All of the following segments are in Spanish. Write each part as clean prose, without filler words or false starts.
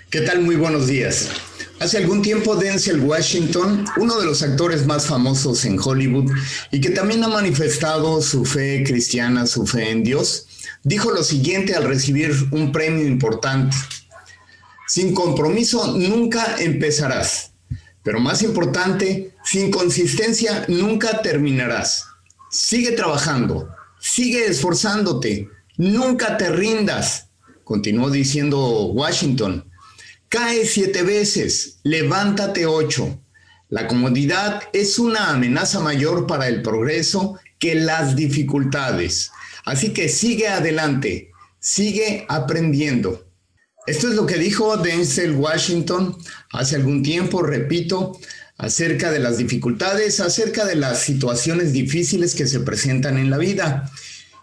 ¿Qué tal? Muy buenos días. Hace algún tiempo Denzel Washington, uno de los actores más famosos en Hollywood y que también ha manifestado su fe cristiana, su fe en Dios, dijo lo siguiente al recibir un premio importante: sin compromiso nunca empezarás, pero más importante, sin consistencia nunca terminarás. Sigue trabajando, sigue esforzándote, nunca te rindas, continuó diciendo Washington. Cae 7 veces, levántate 8. La comodidad es una amenaza mayor para el progreso que las dificultades. Así que sigue adelante, sigue aprendiendo. Esto es lo que dijo Denzel Washington hace algún tiempo, repito, acerca de las dificultades, acerca de las situaciones difíciles que se presentan en la vida.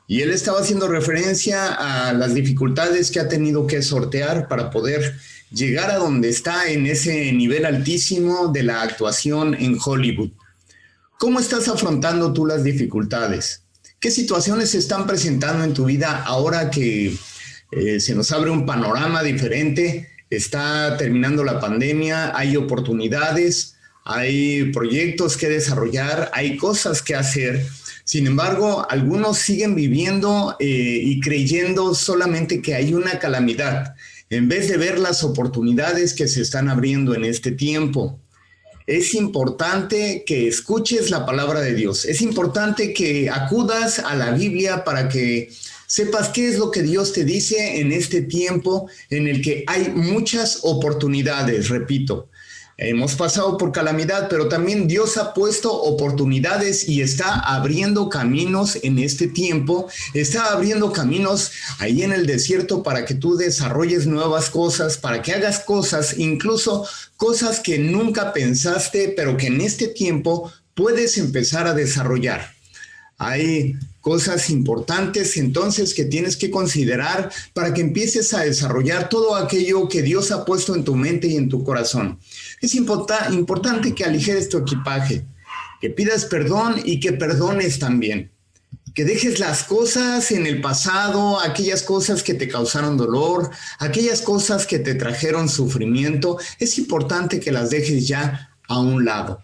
Y él estaba haciendo referencia a las dificultades que ha tenido que sortear para poder llegar a donde está en ese nivel altísimo de la actuación en Hollywood. ¿Cómo estás afrontando tú las dificultades? ¿Qué situaciones se están presentando en tu vida ahora que se nos abre un panorama diferente? Está terminando la pandemia, hay oportunidades, hay proyectos que desarrollar, hay cosas que hacer. Sin embargo, algunos siguen viviendo y creyendo solamente que hay una calamidad, en vez de ver las oportunidades que se están abriendo en este tiempo. Es importante que escuches la palabra de Dios. Es importante que acudas a la Biblia para que sepas qué es lo que Dios te dice en este tiempo en el que hay muchas oportunidades, repito. Hemos pasado por calamidad, pero también Dios ha puesto oportunidades y está abriendo caminos en este tiempo, está abriendo caminos ahí en el desierto para que tú desarrolles nuevas cosas, para que hagas cosas, incluso cosas que nunca pensaste, pero que en este tiempo puedes empezar a desarrollar. Hay cosas importantes entonces que tienes que considerar para que empieces a desarrollar todo aquello que Dios ha puesto en tu mente y en tu corazón. Es importante que aligeres tu equipaje, que pidas perdón y que perdones también. Que dejes las cosas en el pasado, aquellas cosas que te causaron dolor, aquellas cosas que te trajeron sufrimiento. Es importante que las dejes ya a un lado.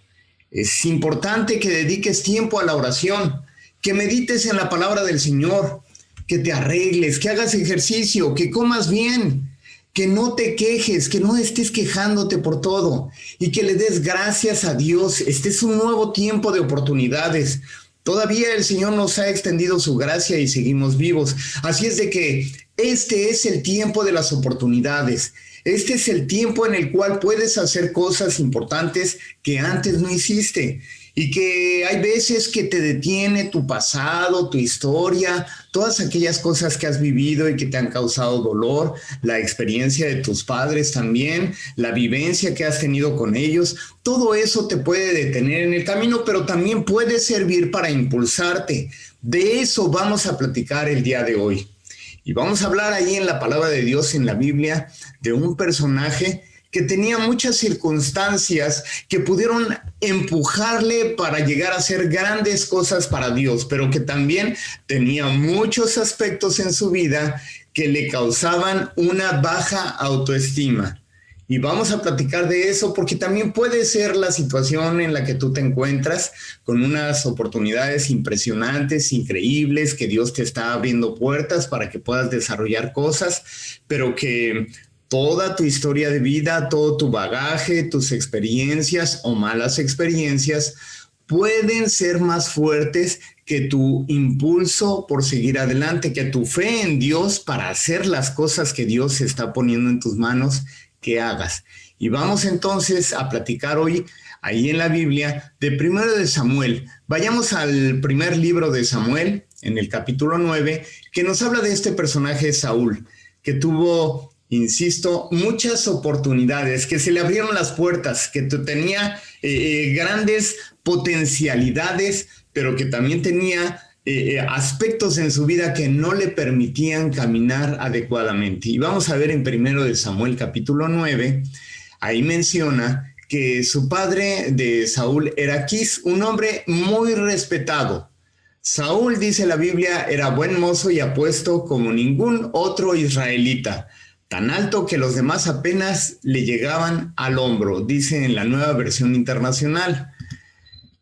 Es importante que dediques tiempo a la oración, que medites en la palabra del Señor, que te arregles, que hagas ejercicio, que comas bien, que no te quejes, que no estés quejándote por todo y que le des gracias a Dios. Este es un nuevo tiempo de oportunidades. Todavía el Señor nos ha extendido su gracia y seguimos vivos. Así es de que este es el tiempo de las oportunidades. Este es el tiempo en el cual puedes hacer cosas importantes que antes no hiciste. Y que hay veces que te detiene tu pasado, tu historia, todas aquellas cosas que has vivido y que te han causado dolor, la experiencia de tus padres también, la vivencia que has tenido con ellos. Todo eso te puede detener en el camino, pero también puede servir para impulsarte. De eso vamos a platicar el día de hoy. Y vamos a hablar ahí en la palabra de Dios, en la Biblia, de un personaje que tenía muchas circunstancias que pudieron empujarle para llegar a hacer grandes cosas para Dios, pero que también tenía muchos aspectos en su vida que le causaban una baja autoestima. Y vamos a platicar de eso porque también puede ser la situación en la que tú te encuentras con unas oportunidades impresionantes, increíbles, que Dios te está abriendo puertas para que puedas desarrollar cosas, pero que toda tu historia de vida, todo tu bagaje, tus experiencias o malas experiencias pueden ser más fuertes que tu impulso por seguir adelante, que tu fe en Dios para hacer las cosas que Dios está poniendo en tus manos que hagas. Y vamos entonces a platicar hoy ahí en la Biblia de 1 de Samuel. Vayamos al primer libro de Samuel, en el capítulo 9, que nos habla de este personaje Saúl, que tuvo, insisto, muchas oportunidades, que se le abrieron las puertas, que tenía grandes potencialidades, pero que también tenía aspectos en su vida que no le permitían caminar adecuadamente. Y vamos a ver en 1 de Samuel capítulo 9, ahí menciona que su padre de Saúl era Quis, un hombre muy respetado. Saúl, dice la Biblia, era buen mozo y apuesto como ningún otro israelita. tan alto que los demás apenas le llegaban al hombro, dice en la Nueva Versión Internacional.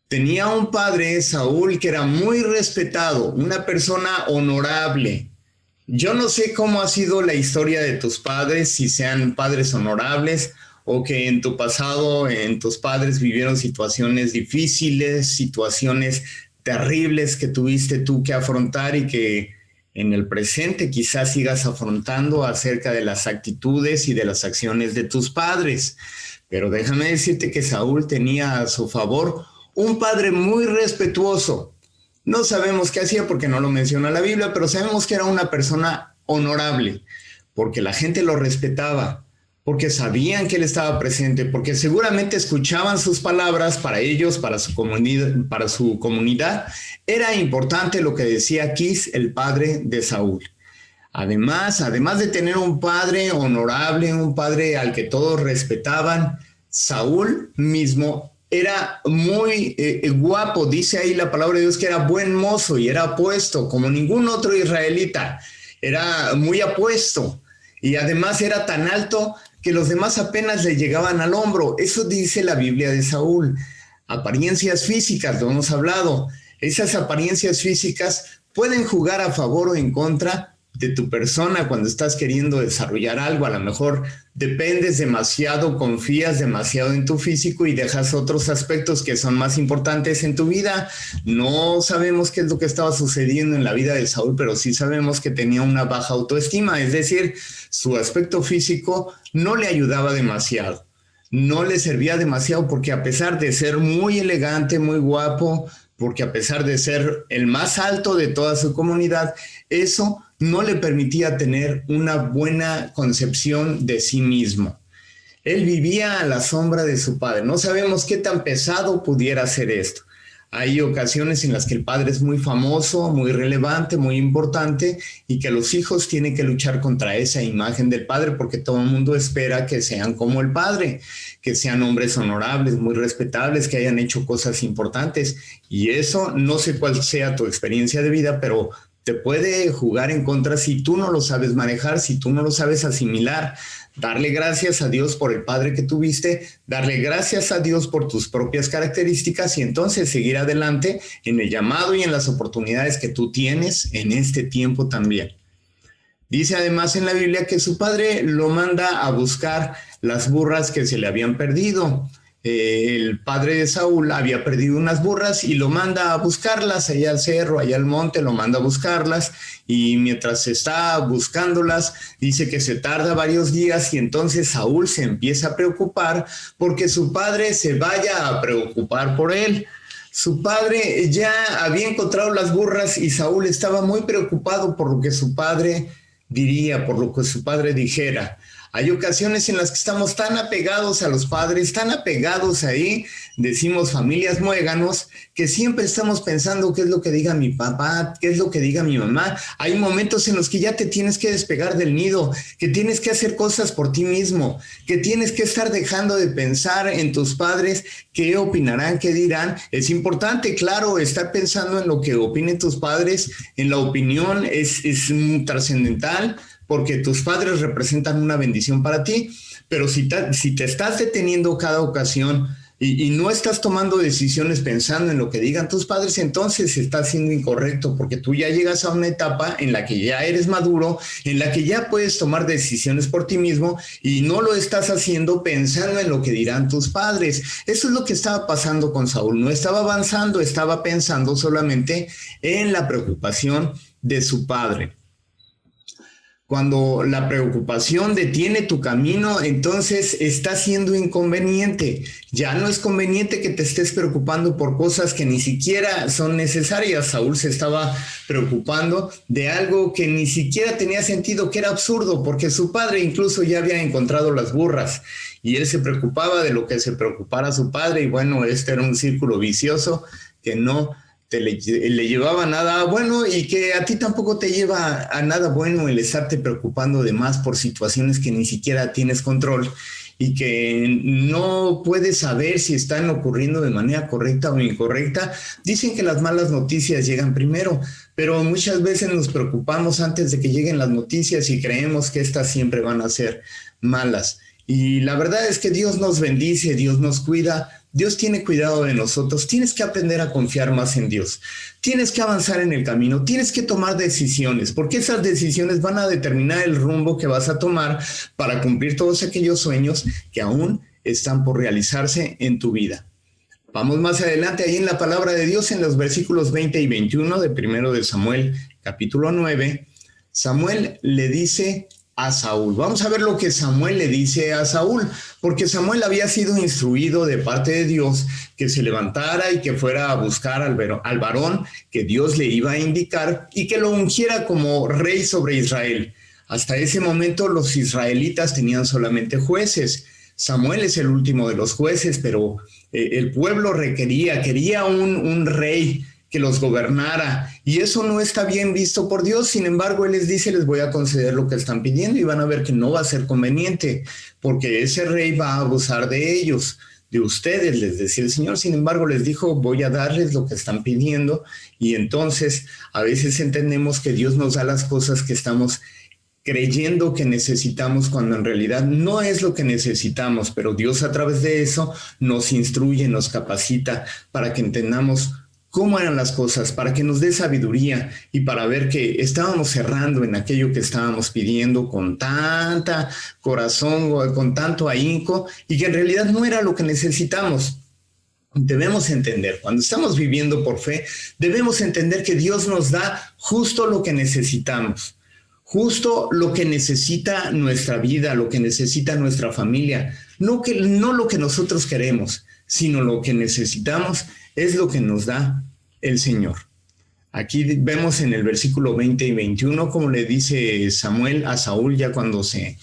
Tenía un padre, Saúl, que era muy respetado, una persona honorable. Yo no sé cómo ha sido la historia de tus padres, si sean padres honorables o que en tu pasado, en tus padres vivieron situaciones difíciles, situaciones terribles que tuviste tú que afrontar y que en el presente quizás sigas afrontando acerca de las actitudes y de las acciones de tus padres. Pero déjame decirte que Saúl tenía a su favor un padre muy respetuoso. No sabemos qué hacía porque no lo menciona la Biblia, pero sabemos que era una persona honorable, porque la gente lo respetaba, porque sabían que él estaba presente, porque seguramente escuchaban sus palabras para ellos, para su comunidad. Era importante lo que decía Quis, el padre de Saúl. Además de tener un padre honorable, un padre al que todos respetaban, Saúl mismo era muy guapo. Dice ahí la palabra de Dios que era buen mozo y era apuesto como ningún otro israelita. Era muy apuesto y además era tan alto que los demás apenas le llegaban al hombro. Eso dice la Biblia de Saúl. Apariencias físicas, lo hemos hablado. Esas apariencias físicas pueden jugar a favor o en contra de tu persona cuando estás queriendo desarrollar algo. A lo mejor dependes demasiado, confías demasiado en tu físico y dejas otros aspectos que son más importantes en tu vida. No sabemos qué es lo que estaba sucediendo en la vida de Saúl, pero sí sabemos que tenía una baja autoestima, es decir, su aspecto físico no le ayudaba demasiado, no le servía demasiado, porque a pesar de ser muy elegante, muy guapo, porque a pesar de ser el más alto de toda su comunidad, eso no le permitía tener una buena concepción de sí mismo. Él vivía a la sombra de su padre. No sabemos qué tan pesado pudiera ser esto. Hay ocasiones en las que el padre es muy famoso, muy relevante, muy importante y que los hijos tienen que luchar contra esa imagen del padre porque todo el mundo espera que sean como el padre, que sean hombres honorables, muy respetables, que hayan hecho cosas importantes. Y eso, no sé cuál sea tu experiencia de vida, pero te puede jugar en contra si tú no lo sabes manejar, si tú no lo sabes asimilar. Darle gracias a Dios por el padre que tuviste, darle gracias a Dios por tus propias características y entonces seguir adelante en el llamado y en las oportunidades que tú tienes en este tiempo también. Dice además en la Biblia que su padre lo manda a buscar las burras que se le habían perdido. El padre de Saúl había perdido unas burras y lo manda a buscarlas allá al cerro, allá al monte, lo manda a buscarlas y mientras está buscándolas dice que se tarda varios días y entonces Saúl se empieza a preocupar porque su padre se vaya a preocupar por él. Su padre ya había encontrado las burras y Saúl estaba muy preocupado por lo que su padre diría, por lo que su padre dijera. Hay ocasiones en las que estamos tan apegados a los padres, tan apegados ahí, decimos familias muéganos, que siempre estamos pensando qué es lo que diga mi papá, qué es lo que diga mi mamá. Hay momentos en los que ya te tienes que despegar del nido, que tienes que hacer cosas por ti mismo, que tienes que estar dejando de pensar en tus padres, qué opinarán, qué dirán. Es importante, claro, estar pensando en lo que opinen tus padres, en la opinión es trascendental, porque tus padres representan una bendición para ti, pero si te estás deteniendo cada ocasión y no estás tomando decisiones pensando en lo que digan tus padres, entonces estás siendo incorrecto, porque tú ya llegas a una etapa en la que ya eres maduro, en la que ya puedes tomar decisiones por ti mismo y no lo estás haciendo pensando en lo que dirán tus padres. Eso es lo que estaba pasando con Saúl, no estaba avanzando, estaba pensando solamente en la preocupación de su padre. Cuando la preocupación detiene tu camino, entonces está siendo inconveniente. Ya no es conveniente que te estés preocupando por cosas que ni siquiera son necesarias. Saúl se estaba preocupando de algo que ni siquiera tenía sentido, que era absurdo, porque su padre incluso ya había encontrado las burras y él se preocupaba de lo que se preocupara su padre. Y bueno, este era un círculo vicioso que no le llevaba nada bueno y que a ti tampoco te lleva a nada bueno el estarte preocupando de más por situaciones que ni siquiera tienes control y que no puedes saber si están ocurriendo de manera correcta o incorrecta. Dicen que las malas noticias llegan primero, pero muchas veces nos preocupamos antes de que lleguen las noticias y creemos que estas siempre van a ser malas. Y la verdad es que Dios nos bendice, Dios nos cuida, Dios tiene cuidado de nosotros. Tienes que aprender a confiar más en Dios. Tienes que avanzar en el camino, tienes que tomar decisiones, porque esas decisiones van a determinar el rumbo que vas a tomar para cumplir todos aquellos sueños que aún están por realizarse en tu vida. Vamos más adelante ahí en la palabra de Dios, en los versículos 20 y 21 de 1 de Samuel, capítulo 9. Samuel le dice a Saúl. Vamos a ver lo que Samuel le dice a Saúl, porque Samuel había sido instruido de parte de Dios que se levantara y que fuera a buscar al varón que Dios le iba a indicar y que lo ungiera como rey sobre Israel. Hasta ese momento los israelitas tenían solamente jueces. Samuel es el último de los jueces, pero el pueblo quería un rey que los gobernara, y eso no está bien visto por Dios. Sin embargo, Él les dice, les voy a conceder lo que están pidiendo, y van a ver que no va a ser conveniente, porque ese rey va a abusar de ellos, de ustedes, les decía el Señor. Sin embargo, les dijo, voy a darles lo que están pidiendo, y entonces a veces entendemos que Dios nos da las cosas que estamos creyendo que necesitamos, cuando en realidad no es lo que necesitamos, pero Dios a través de eso nos instruye, nos capacita para que entendamos cómo eran las cosas, para que nos dé sabiduría y para ver que estábamos errando en aquello que estábamos pidiendo con tanta corazón, con tanto ahínco, y que en realidad no era lo que necesitamos. Debemos entender, cuando estamos viviendo por fe, debemos entender que Dios nos da justo lo que necesitamos, justo lo que necesita nuestra vida, lo que necesita nuestra familia, no lo que nosotros queremos, sino lo que necesitamos es lo que nos da el Señor. Aquí vemos en el versículo 20 y 21 como le dice Samuel a Saúl ya cuando se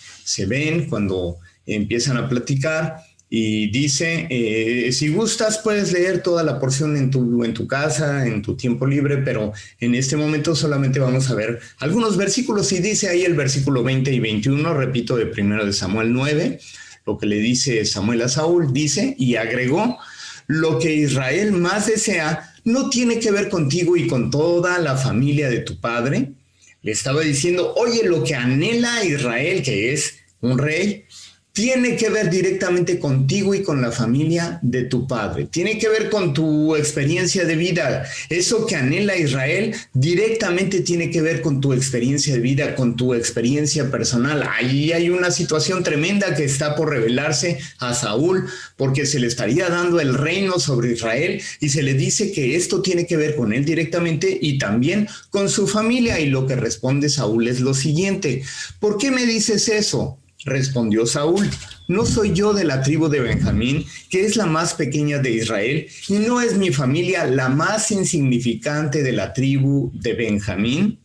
ven, cuando empiezan a platicar, y dice, si gustas puedes leer toda la porción en tu casa, en tu tiempo libre, pero en este momento solamente vamos a ver algunos versículos, y dice ahí el versículo 20 y 21, repito, de 1 de Samuel 9, lo que le dice Samuel a Saúl, dice, y agregó, lo que Israel más desea no tiene que ver contigo y con toda la familia de tu padre. Le estaba diciendo, oye, lo que anhela Israel, que es un rey, tiene que ver directamente contigo y con la familia de tu padre. Tiene que ver con tu experiencia de vida. Eso que anhela Israel directamente tiene que ver con tu experiencia de vida, con tu experiencia personal. Ahí hay una situación tremenda que está por revelarse a Saúl, porque se le estaría dando el reino sobre Israel y se le dice que esto tiene que ver con él directamente y también con su familia. Y lo que responde Saúl es lo siguiente: ¿por qué me dices eso? Respondió Saúl, ¿no soy yo de la tribu de Benjamín, que es la más pequeña de Israel, y no es mi familia la más insignificante de la tribu de Benjamín?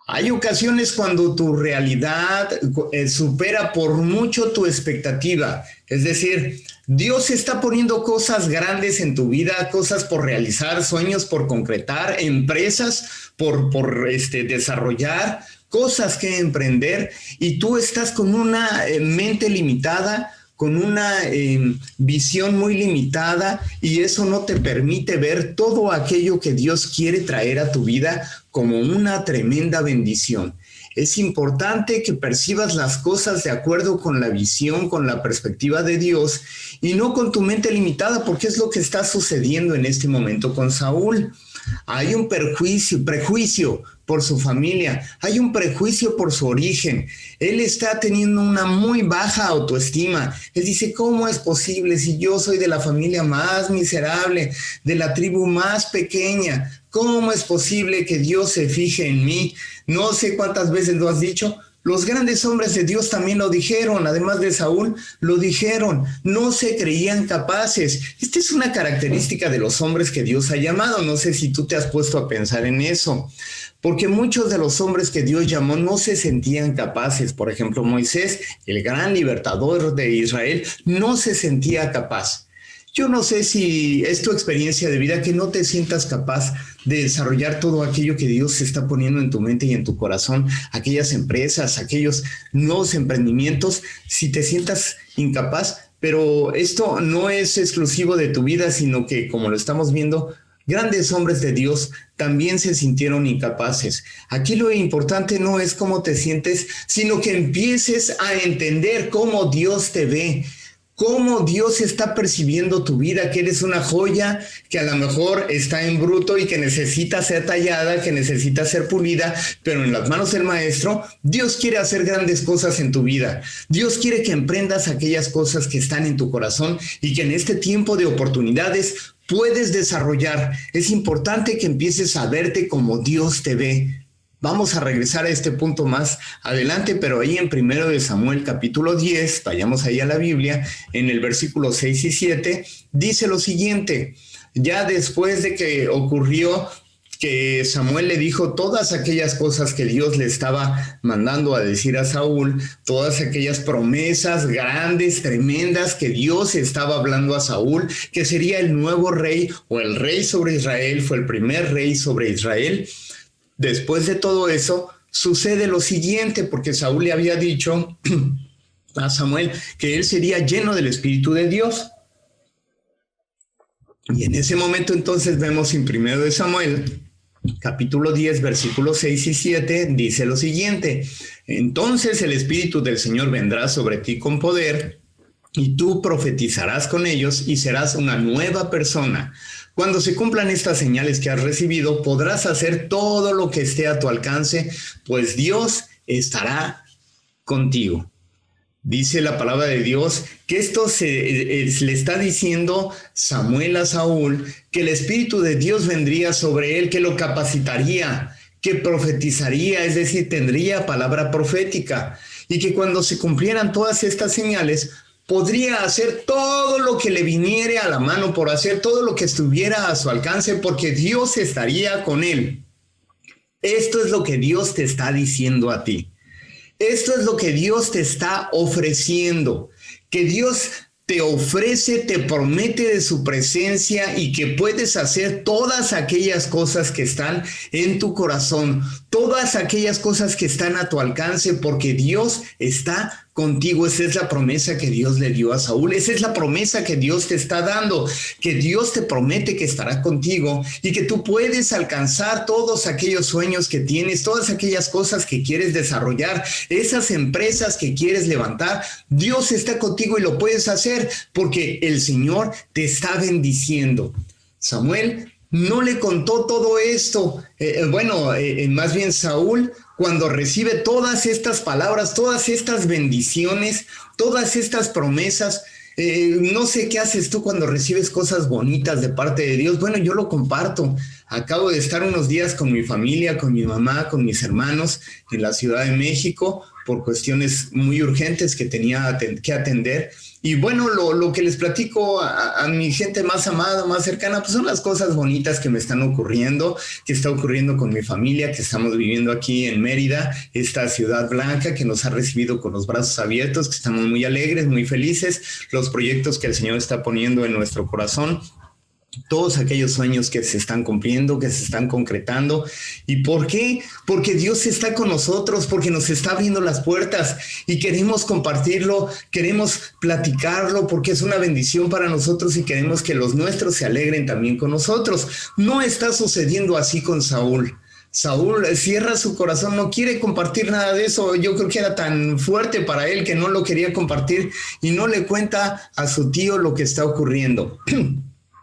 Hay ocasiones cuando tu realidad supera por mucho tu expectativa. Es decir, Dios está poniendo cosas grandes en tu vida, cosas por realizar, sueños por concretar, empresas por desarrollar, cosas que emprender, y tú estás con una mente limitada, con una visión muy limitada, y eso no te permite ver todo aquello que Dios quiere traer a tu vida como una tremenda bendición. Es importante que percibas las cosas de acuerdo con la visión, con la perspectiva de Dios, y no con tu mente limitada, porque es lo que está sucediendo en este momento con Saúl. Hay un prejuicio por su familia, hay un prejuicio por su origen. Él está teniendo una muy baja autoestima. Él dice, ¿cómo es posible si yo soy de la familia más miserable, de la tribu más pequeña? ¿Cómo es posible que Dios se fije en mí? No sé cuántas veces lo has dicho. Los grandes hombres de Dios también lo dijeron, además de Saúl, lo dijeron, no se creían capaces. Esta es una característica de los hombres que Dios ha llamado. No sé si tú te has puesto a pensar en eso, porque muchos de los hombres que Dios llamó no se sentían capaces. Por ejemplo, Moisés, el gran libertador de Israel, no se sentía capaz. Yo no sé si es tu experiencia de vida que no te sientas capaz de desarrollar todo aquello que Dios está poniendo en tu mente y en tu corazón, aquellas empresas, aquellos nuevos emprendimientos, si te sientas incapaz, pero esto no es exclusivo de tu vida, sino que, como lo estamos viendo, grandes hombres de Dios también se sintieron incapaces. Aquí lo importante no es cómo te sientes, sino que empieces a entender cómo Dios te ve, cómo Dios está percibiendo tu vida, que eres una joya que a lo mejor está en bruto y que necesita ser tallada, que necesita ser pulida, pero en las manos del Maestro, Dios quiere hacer grandes cosas en tu vida. Dios quiere que emprendas aquellas cosas que están en tu corazón y que en este tiempo de oportunidades puedes desarrollar. Es importante que empieces a verte como Dios te ve. Vamos a regresar a este punto más adelante, pero ahí en 1 Samuel capítulo 10, vayamos ahí a la Biblia, en el versículo 6 y 7, dice lo siguiente: ya después de que ocurrió que Samuel le dijo todas aquellas cosas que Dios le estaba mandando a decir a Saúl, todas aquellas promesas grandes, tremendas que Dios estaba hablando a Saúl, que sería el nuevo rey o el rey sobre Israel, fue el primer rey sobre Israel. Después de todo eso, sucede lo siguiente, porque Saúl le había dicho a Samuel que él sería lleno del Espíritu de Dios. Y en ese momento entonces vemos en 1 Samuel, capítulo 10, versículos 6 y 7, dice lo siguiente: entonces el Espíritu del Señor vendrá sobre ti con poder, y tú profetizarás con ellos y serás una nueva persona. Cuando se cumplan estas señales que has recibido, podrás hacer todo lo que esté a tu alcance, pues Dios estará contigo. Dice la palabra de Dios que esto le está diciendo Samuel a Saúl, que el Espíritu de Dios vendría sobre él, que lo capacitaría, que profetizaría, es decir, tendría palabra profética, y que cuando se cumplieran todas estas señales, podría hacer todo lo que le viniere a la mano por hacer, todo lo que estuviera a su alcance, porque Dios estaría con él. Esto es lo que Dios te está diciendo a ti. Esto es lo que Dios te está ofreciendo, que Dios te ofrece, te promete de su presencia y que puedes hacer todas aquellas cosas que están en tu corazón, todas aquellas cosas que están a tu alcance, porque Dios está contigo. Esa es la promesa que Dios le dio a Saúl. Esa es la promesa que Dios te está dando, que Dios te promete que estará contigo y que tú puedes alcanzar todos aquellos sueños que tienes, todas aquellas cosas que quieres desarrollar, esas empresas que quieres levantar. Dios está contigo y lo puedes hacer porque el Señor te está bendiciendo. Samuel no le contó todo esto. Más bien Saúl, cuando recibe todas estas palabras, todas estas bendiciones, todas estas promesas, no sé qué haces tú cuando recibes cosas bonitas de parte de Dios. Bueno, yo lo comparto. Acabo de estar unos días con mi familia, con mi mamá, con mis hermanos en la Ciudad de México por cuestiones muy urgentes que tenía que atender. Y bueno, lo que les platico a mi gente más amada, más cercana, pues son las cosas bonitas que me están ocurriendo, que está ocurriendo con mi familia, que estamos viviendo aquí en Mérida, esta ciudad blanca que nos ha recibido con los brazos abiertos, que estamos muy alegres, muy felices, los proyectos que el Señor está poniendo en nuestro corazón, todos aquellos sueños que se están cumpliendo, que se están concretando. ¿Y por qué? Porque Dios está con nosotros, porque nos está abriendo las puertas y queremos compartirlo, queremos platicarlo, porque es una bendición para nosotros y queremos que los nuestros se alegren también con nosotros. No está sucediendo así con Saúl. Saúl cierra su corazón, no quiere compartir nada de eso. Yo creo que era tan fuerte para él que no lo quería compartir y no le cuenta a su tío lo que está ocurriendo.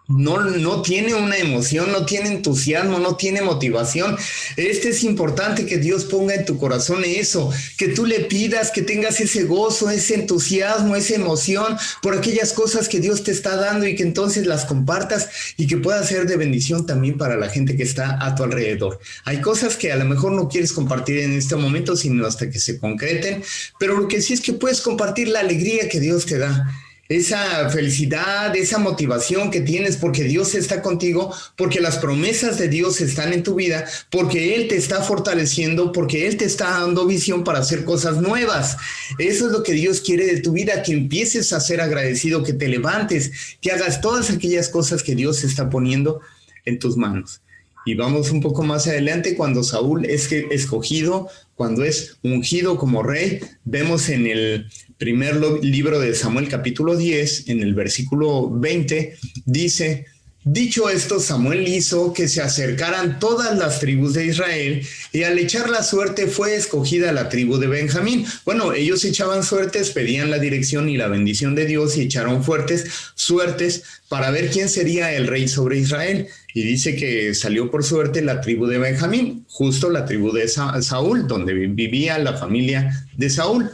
No tiene una emoción, no tiene entusiasmo, no tiene motivación. Es importante que Dios ponga en tu corazón eso, que tú le pidas, que tengas ese gozo, ese entusiasmo, esa emoción por aquellas cosas que Dios te está dando y que entonces las compartas y que pueda ser de bendición también para la gente que está a tu alrededor. Hay cosas que a lo mejor no quieres compartir en este momento, sino hasta que se concreten, pero lo que sí es que puedes compartir la alegría que Dios te da. esa felicidad, esa motivación que tienes porque Dios está contigo, porque las promesas de Dios están en tu vida, porque Él te está fortaleciendo, porque Él te está dando visión para hacer cosas nuevas. Eso es lo que Dios quiere de tu vida, que empieces a ser agradecido, que te levantes, que hagas todas aquellas cosas que Dios está poniendo en tus manos. Y vamos un poco más adelante, cuando Saúl es escogido, cuando es ungido como rey, vemos en el primer libro de Samuel, capítulo 10, en el versículo 20, dice: dicho esto, Samuel hizo que se acercaran todas las tribus de Israel, y al echar la suerte fue escogida la tribu de Benjamín. Bueno, ellos echaban suertes, pedían la dirección y la bendición de Dios y echaron suertes para ver quién sería el rey sobre Israel. Y dice que salió por suerte la tribu de Benjamín, justo la tribu de Saúl, donde vivía la familia de Saúl.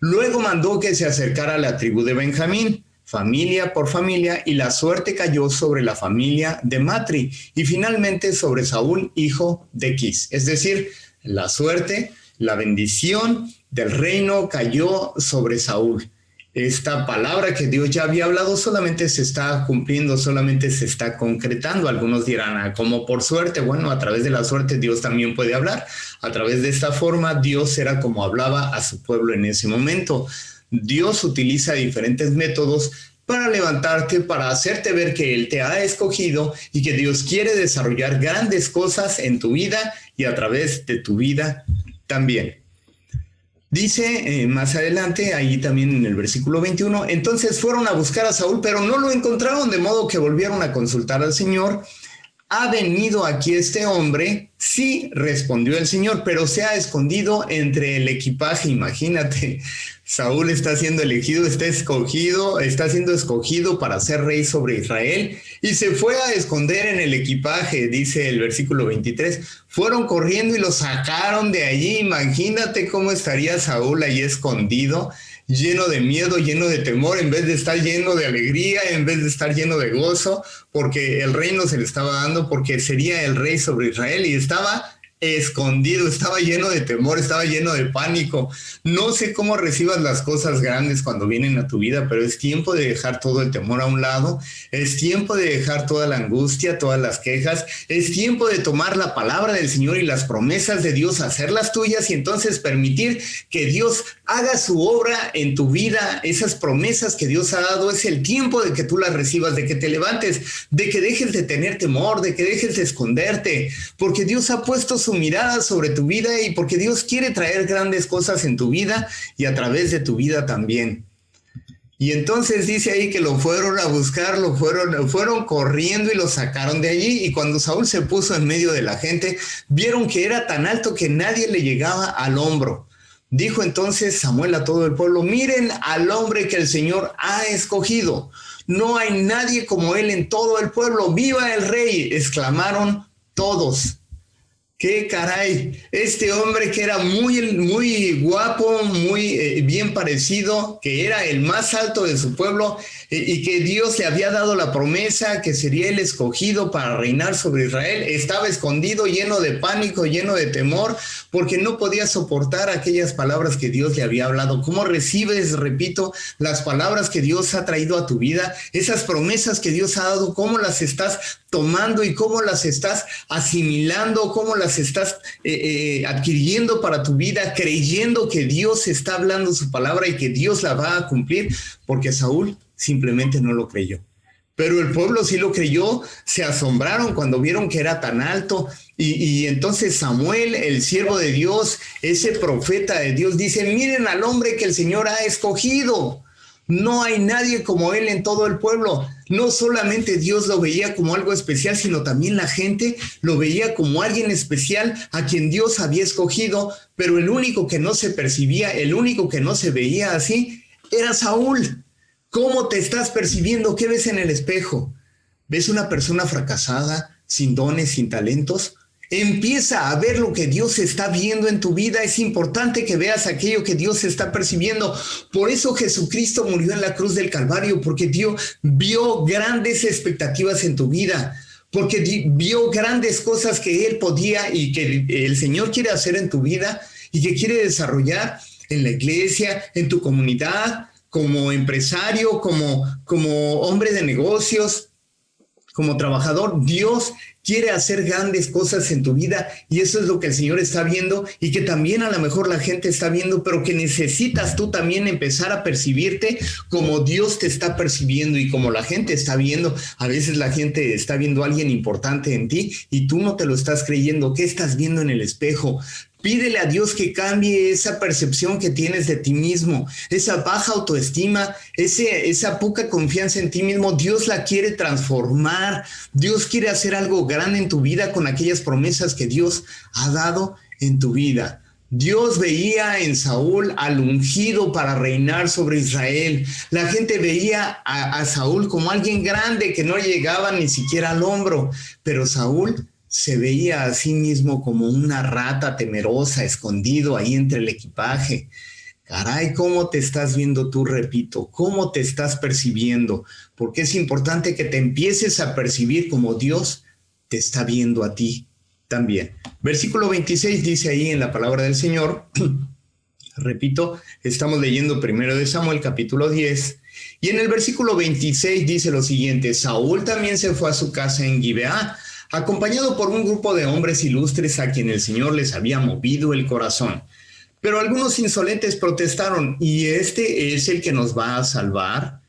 Luego mandó que se acercara a la tribu de Benjamín, familia por familia, y la suerte cayó sobre la familia de Matri y finalmente sobre Saúl, hijo de Quis. Es decir, la suerte, la bendición del reino cayó sobre Saúl. Esta palabra que Dios ya había hablado solamente se está cumpliendo, solamente se está concretando. Algunos dirán, ¿cómo por suerte? Bueno, a través de la suerte Dios también puede hablar. A través de esta forma Dios era como hablaba a su pueblo en ese momento. Dios utiliza diferentes métodos para levantarte, para hacerte ver que Él te ha escogido y que Dios quiere desarrollar grandes cosas en tu vida y a través de tu vida también. Dice más adelante, ahí también en el versículo 21, entonces fueron a buscar a Saúl, pero no lo encontraron, de modo que volvieron a consultar al Señor. ¿Ha venido aquí este hombre? Sí, respondió el Señor, pero se ha escondido entre el equipaje. Imagínate, Saúl está siendo elegido, está siendo escogido para ser rey sobre Israel y se fue a esconder en el equipaje, dice el versículo 23. Fueron corriendo y lo sacaron de allí. Imagínate cómo estaría Saúl ahí escondido, lleno de miedo, lleno de temor, en vez de estar lleno de alegría, en vez de estar lleno de gozo, porque el reino se le estaba dando, porque sería el rey sobre Israel, y estaba escondido, estaba lleno de temor, estaba lleno de pánico. No sé cómo recibas las cosas grandes cuando vienen a tu vida, pero es tiempo de dejar todo el temor a un lado, es tiempo de dejar toda la angustia, todas las quejas, es tiempo de tomar la palabra del Señor y las promesas de Dios, hacerlas tuyas y entonces permitir que Dios haga su obra en tu vida. Esas promesas que Dios ha dado, es el tiempo de que tú las recibas, de que te levantes, de que dejes de tener temor, de que dejes de esconderte, porque Dios ha puesto su mirada sobre tu vida y porque Dios quiere traer grandes cosas en tu vida y a través de tu vida también. Y entonces dice ahí que lo fueron a buscar, fueron corriendo y lo sacaron de allí. Y cuando Saúl se puso en medio de la gente, vieron que era tan alto que nadie le llegaba al hombro. Dijo entonces Samuel a todo el pueblo: miren al hombre que el Señor ha escogido. No hay nadie como él en todo el pueblo. ¡Viva el rey!, exclamaron todos. ¡Qué caray! Este hombre que era muy guapo, muy bien parecido, que era el más alto de su pueblo y que Dios le había dado la promesa que sería el escogido para reinar sobre Israel, estaba escondido, lleno de pánico, lleno de temor, porque no podía soportar aquellas palabras que Dios le había hablado. ¿Cómo recibes, repito, las palabras que Dios ha traído a tu vida? Esas promesas que Dios ha dado, ¿cómo las estás tomando y cómo las estás asimilando, cómo las estás adquiriendo para tu vida, creyendo que Dios está hablando su palabra y que Dios la va a cumplir? Porque Saúl simplemente no lo creyó. Pero el pueblo sí lo creyó, se asombraron cuando vieron que era tan alto. Y entonces Samuel, el siervo de Dios, ese profeta de Dios, dice: miren al hombre que el Señor ha escogido. No hay nadie como él en todo el pueblo. No solamente Dios lo veía como algo especial, sino también la gente lo veía como alguien especial a quien Dios había escogido, pero el único que no se percibía, el único que no se veía así, era Saúl. ¿Cómo te estás percibiendo? ¿Qué ves en el espejo? ¿Ves una persona fracasada, sin dones, sin talentos? Empieza a ver lo que Dios está viendo en tu vida. Es importante que veas aquello que Dios está percibiendo. Por eso Jesucristo murió en la cruz del Calvario, porque Dios vio grandes expectativas en tu vida, porque vio grandes cosas que Él podía y que el Señor quiere hacer en tu vida y que quiere desarrollar en la iglesia, en tu comunidad, como empresario, como hombre de negocios, como trabajador. Dios quiere hacer grandes cosas en tu vida y eso es lo que el Señor está viendo y que también a lo mejor la gente está viendo, pero que necesitas tú también empezar a percibirte como Dios te está percibiendo y como la gente está viendo. A veces la gente está viendo a alguien importante en ti y tú no te lo estás creyendo. ¿Qué estás viendo en el espejo? Pídele a Dios que cambie esa percepción que tienes de ti mismo, esa baja autoestima, esa poca confianza en ti mismo. Dios la quiere transformar. Dios quiere hacer algo grande en tu vida con aquellas promesas que Dios ha dado en tu vida. Dios veía en Saúl al ungido para reinar sobre Israel. La gente veía a Saúl como alguien grande que no llegaba ni siquiera al hombro, pero Saúl se veía a sí mismo como una rata temerosa, escondido ahí entre el equipaje. Caray, ¿cómo te estás viendo tú? Repito, ¿cómo te estás percibiendo? Porque es importante que te empieces a percibir como Dios te está viendo a ti también. Versículo 26 dice ahí en la palabra del Señor, repito, estamos leyendo 1 Samuel capítulo 10, y en el versículo 26 dice lo siguiente: Saúl también se fue a su casa en Gibeá, acompañado por un grupo de hombres ilustres a quien el Señor les había movido el corazón. Pero algunos insolentes protestaron: ¿y este es el que nos va a salvar?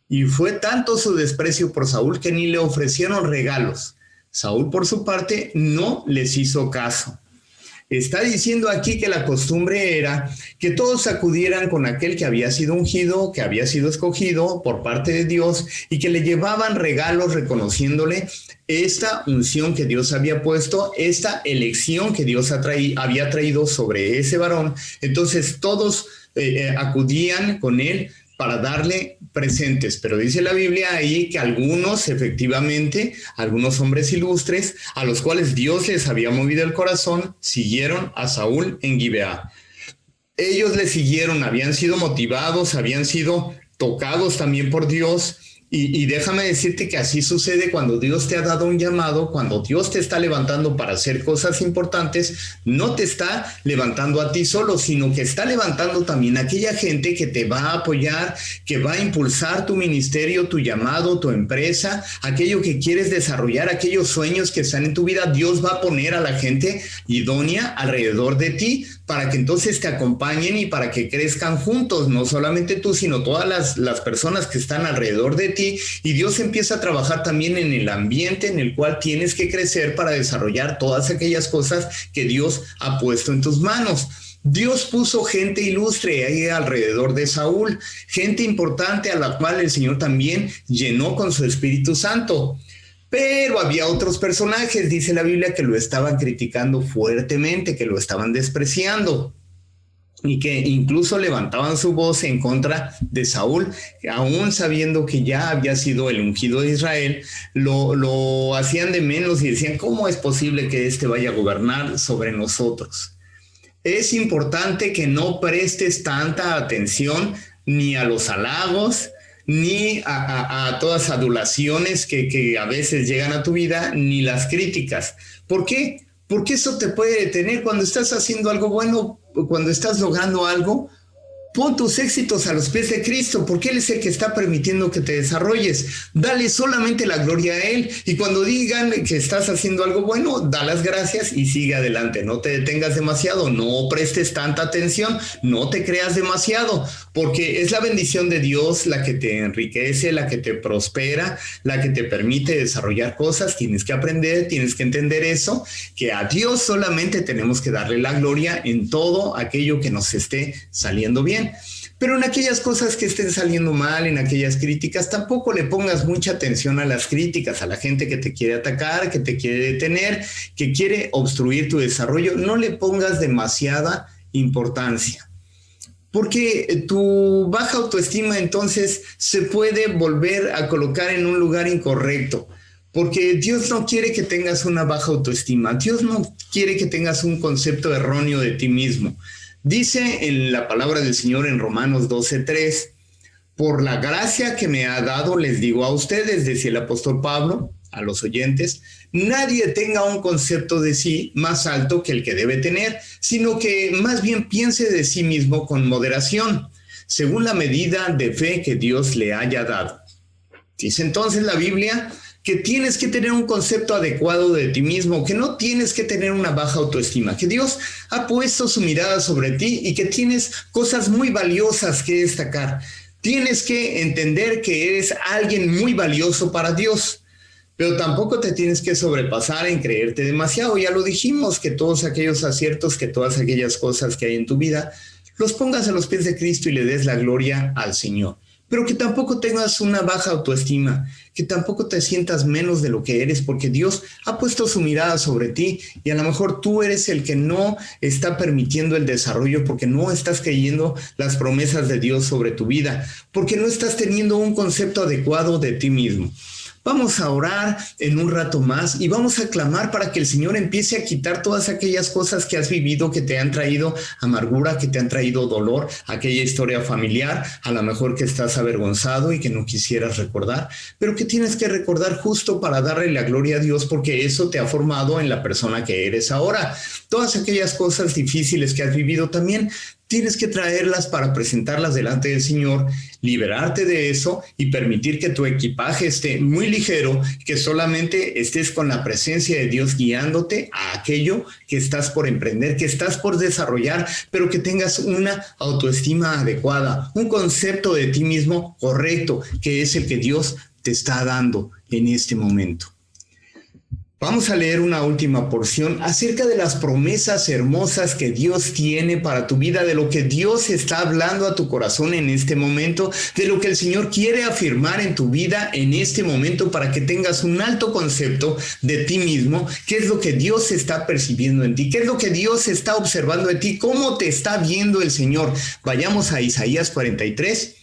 Y fue tanto su desprecio por Saúl que ni le ofrecieron regalos. Saúl, por su parte, no les hizo caso. Está diciendo aquí que la costumbre era que todos acudieran con aquel que había sido ungido, que había sido escogido por parte de Dios y que le llevaban regalos reconociéndole esta unción que Dios había puesto, esta elección que Dios había traído sobre ese varón. Entonces todos acudían con él para darle presentes, pero dice la Biblia ahí que algunos, efectivamente, algunos hombres ilustres, a los cuales Dios les había movido el corazón, siguieron a Saúl en Gibeá. Ellos le siguieron, habían sido motivados, habían sido tocados también por Dios. Y déjame decirte que así sucede cuando Dios te ha dado un llamado, cuando Dios te está levantando para hacer cosas importantes. No te está levantando a ti solo, sino que está levantando también a aquella gente que te va a apoyar, que va a impulsar tu ministerio, tu llamado, tu empresa, aquello que quieres desarrollar, aquellos sueños que están en tu vida. Dios va a poner a la gente idónea alrededor de ti para que entonces te acompañen y para que crezcan juntos, no solamente tú, sino todas las personas que están alrededor de ti, y Dios empieza a trabajar también en el ambiente en el cual tienes que crecer para desarrollar todas aquellas cosas que Dios ha puesto en tus manos. Dios puso gente ilustre ahí alrededor de Saúl, gente importante a la cual el Señor también llenó con su Espíritu Santo. Pero había otros personajes, dice la Biblia, que lo estaban criticando fuertemente, que lo estaban despreciando y que incluso levantaban su voz en contra de Saúl, aún sabiendo que ya había sido el ungido de Israel. Lo hacían de menos y decían: ¿cómo es posible que este vaya a gobernar sobre nosotros? Es importante que no prestes tanta atención ni a los halagos, ni a todas adulaciones que a veces llegan a tu vida, ni las críticas. ¿Por qué? Porque eso te puede detener cuando estás haciendo algo bueno, cuando estás logrando algo. Pon tus éxitos a los pies de Cristo, porque Él es el que está permitiendo que te desarrolles. Dale solamente la gloria a Él, y cuando digan que estás haciendo algo bueno, da las gracias y sigue adelante. No te detengas demasiado, no prestes tanta atención, no te creas demasiado, porque es la bendición de Dios la que te enriquece, la que te prospera, la que te permite desarrollar cosas. Tienes que aprender, tienes que entender eso, que a Dios solamente tenemos que darle la gloria en todo aquello que nos esté saliendo bien. Pero en aquellas cosas que estén saliendo mal, en aquellas críticas, tampoco le pongas mucha atención a las críticas, a la gente que te quiere atacar, que te quiere detener, que quiere obstruir tu desarrollo. No le pongas demasiada importancia, porque tu baja autoestima entonces se puede volver a colocar en un lugar incorrecto. Porque Dios no quiere que tengas una baja autoestima. Dios no quiere que tengas un concepto erróneo de ti mismo. Dice en la palabra del Señor en Romanos 12:3, por la gracia que me ha dado, les digo a ustedes, decía el apóstol Pablo a los oyentes, nadie tenga un concepto de sí más alto que el que debe tener, sino que más bien piense de sí mismo con moderación, según la medida de fe que Dios le haya dado. Dice entonces la Biblia que tienes que tener un concepto adecuado de ti mismo, que no tienes que tener una baja autoestima, que Dios ha puesto su mirada sobre ti y que tienes cosas muy valiosas que destacar. Tienes que entender que eres alguien muy valioso para Dios, pero tampoco te tienes que sobrepasar en creerte demasiado. Ya lo dijimos, que todos aquellos aciertos, que todas aquellas cosas que hay en tu vida, los pongas a los pies de Cristo y le des la gloria al Señor. Pero que tampoco tengas una baja autoestima, que tampoco te sientas menos de lo que eres, porque Dios ha puesto su mirada sobre ti y a lo mejor tú eres el que no está permitiendo el desarrollo porque no estás creyendo las promesas de Dios sobre tu vida, porque no estás teniendo un concepto adecuado de ti mismo. Vamos a orar en un rato más y vamos a clamar para que el Señor empiece a quitar todas aquellas cosas que has vivido, que te han traído amargura, que te han traído dolor, aquella historia familiar, a lo mejor que estás avergonzado y que no quisieras recordar, pero que tienes que recordar justo para darle la gloria a Dios porque eso te ha formado en la persona que eres ahora. Todas aquellas cosas difíciles que has vivido también tienes que traerlas para presentarlas delante del Señor, liberarte de eso y permitir que tu equipaje esté muy ligero, que solamente estés con la presencia de Dios guiándote a aquello que estás por emprender, que estás por desarrollar, pero que tengas una autoestima adecuada, un concepto de ti mismo correcto, que es el que Dios te está dando en este momento. Vamos a leer una última porción acerca de las promesas hermosas que Dios tiene para tu vida, de lo que Dios está hablando a tu corazón en este momento, de lo que el Señor quiere afirmar en tu vida en este momento para que tengas un alto concepto de ti mismo, qué es lo que Dios está percibiendo en ti, qué es lo que Dios está observando en ti, cómo te está viendo el Señor. Vayamos a Isaías 43.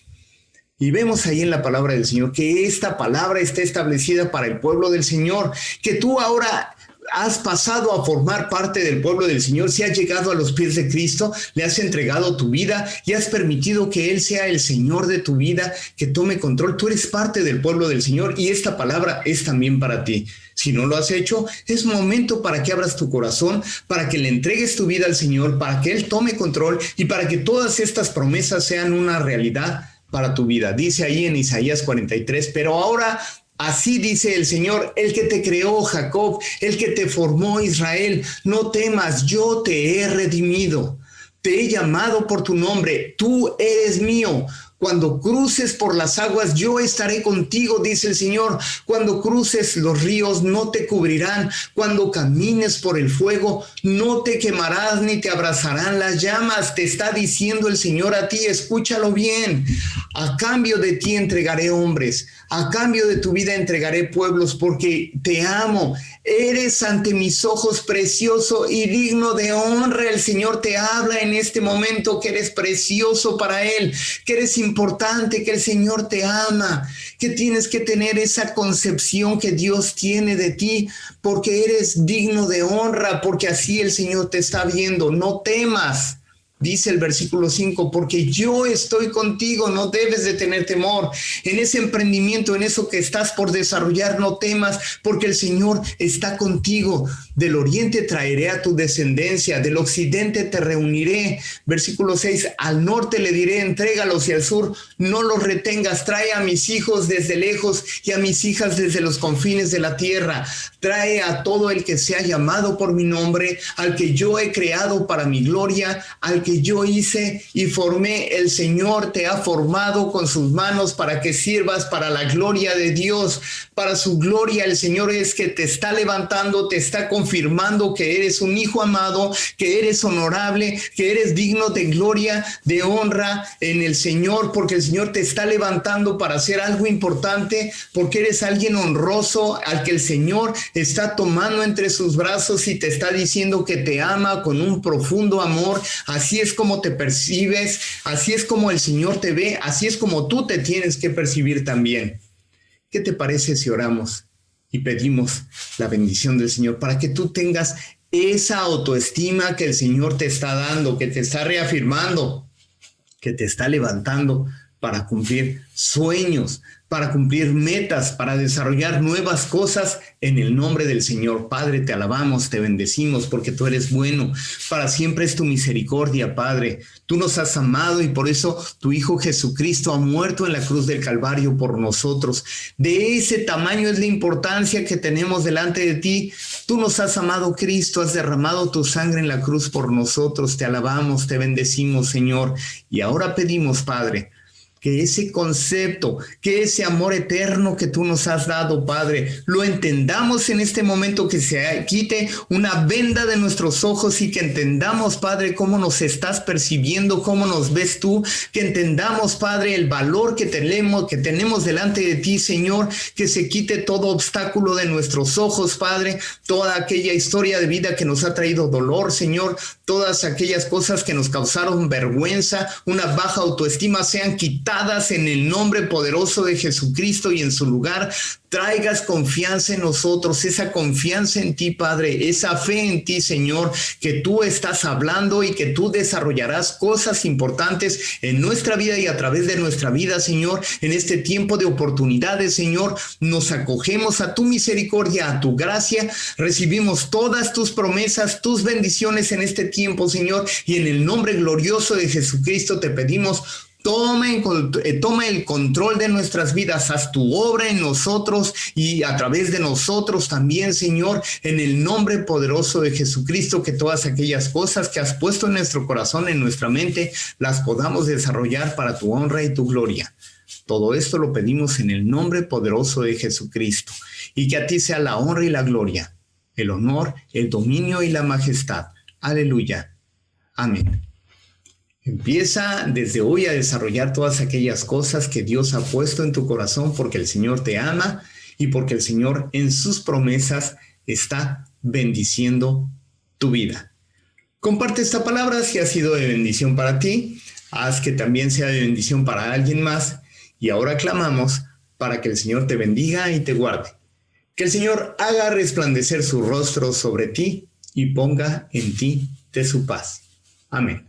Y vemos ahí en la palabra del Señor que esta palabra está establecida para el pueblo del Señor, que tú ahora has pasado a formar parte del pueblo del Señor, si has llegado a los pies de Cristo, le has entregado tu vida y has permitido que Él sea el Señor de tu vida, que tome control. Tú eres parte del pueblo del Señor y esta palabra es también para ti. Si no lo has hecho, es momento para que abras tu corazón, para que le entregues tu vida al Señor, para que Él tome control y para que todas estas promesas sean una realidad para tu vida. Dice ahí en Isaías 43, pero ahora así dice el Señor, el que te creó, Jacob, el que te formó, Israel, no temas, yo te he redimido, te he llamado por tu nombre, tú eres mío. Cuando cruces por las aguas, yo estaré contigo, dice el Señor. Cuando cruces los ríos, no te cubrirán. Cuando camines por el fuego, no te quemarás ni te abrazarán las llamas. Te está diciendo el Señor a ti, escúchalo bien. A cambio de ti entregaré hombres, a cambio de tu vida entregaré pueblos, porque te amo. Eres ante mis ojos precioso y digno de honra. El Señor te habla en este momento que eres precioso para Él, que eres importante, que el Señor te ama, que tienes que tener esa concepción que Dios tiene de ti, porque eres digno de honra, porque así el Señor te está viendo. No temas. Dice el versículo 5, porque yo estoy contigo, no debes de tener temor. En ese emprendimiento, en eso que estás por desarrollar, no temas, porque el Señor está contigo. Del oriente traeré a tu descendencia, del occidente te reuniré. Versículo 6, al norte le diré, entrégalos, y al sur no los retengas. Trae a mis hijos desde lejos y a mis hijas desde los confines de la tierra. Trae a todo el que sea llamado por mi nombre, al que yo he creado para mi gloria, al que yo hice y formé. El Señor te ha formado con sus manos para que sirvas para la gloria de Dios, para su gloria. El Señor es que te está levantando, te está confirmando que eres un hijo amado, que eres honorable, que eres digno de gloria, de honra en el Señor, porque el Señor te está levantando para hacer algo importante, porque eres alguien honroso al que el Señor está tomando entre sus brazos y te está diciendo que te ama con un profundo amor. Así es como te percibes, así es como el Señor te ve, así es como tú te tienes que percibir también. ¿Qué te parece si oramos y pedimos la bendición del Señor para que tú tengas esa autoestima que el Señor te está dando, que te está reafirmando, que te está levantando para cumplir sueños, para cumplir metas, para desarrollar nuevas cosas en el nombre del Señor. Padre, te alabamos, te bendecimos porque tú eres bueno. Para siempre es tu misericordia, Padre. Tú nos has amado y por eso tu Hijo Jesucristo ha muerto en la cruz del Calvario por nosotros. De ese tamaño es la importancia que tenemos delante de ti. Tú nos has amado, Cristo, has derramado tu sangre en la cruz por nosotros. Te alabamos, te bendecimos, Señor. Y ahora pedimos, Padre, que ese concepto, que ese amor eterno que tú nos has dado, Padre, lo entendamos en este momento, que se quite una venda de nuestros ojos y que entendamos, Padre, cómo nos estás percibiendo, cómo nos ves tú, que entendamos, Padre, el valor que tenemos delante de ti, Señor, que se quite todo obstáculo de nuestros ojos, Padre, toda aquella historia de vida que nos ha traído dolor, Señor, todas aquellas cosas que nos causaron vergüenza, una baja autoestima, sean quitadas en el nombre poderoso de Jesucristo, y en su lugar traigas confianza en nosotros, esa confianza en ti, Padre, esa fe en ti, Señor, que tú estás hablando y que tú desarrollarás cosas importantes en nuestra vida y a través de nuestra vida, Señor. En este tiempo de oportunidades, Señor, nos acogemos a tu misericordia, a tu gracia, recibimos todas tus promesas, tus bendiciones en este tiempo, Señor, y en el nombre glorioso de Jesucristo te pedimos: toma el control de nuestras vidas, haz tu obra en nosotros y a través de nosotros también, Señor, en el nombre poderoso de Jesucristo, que todas aquellas cosas que has puesto en nuestro corazón, en nuestra mente, las podamos desarrollar para tu honra y tu gloria. Todo esto lo pedimos en el nombre poderoso de Jesucristo, y que a ti sea la honra y la gloria, el honor, el dominio y la majestad. Aleluya. Amén. Empieza desde hoy a desarrollar todas aquellas cosas que Dios ha puesto en tu corazón, porque el Señor te ama y porque el Señor en sus promesas está bendiciendo tu vida. Comparte esta palabra si ha sido de bendición para ti. Haz que también sea de bendición para alguien más. Y ahora clamamos para que el Señor te bendiga y te guarde. Que el Señor haga resplandecer su rostro sobre ti y ponga en ti de su paz. Amén.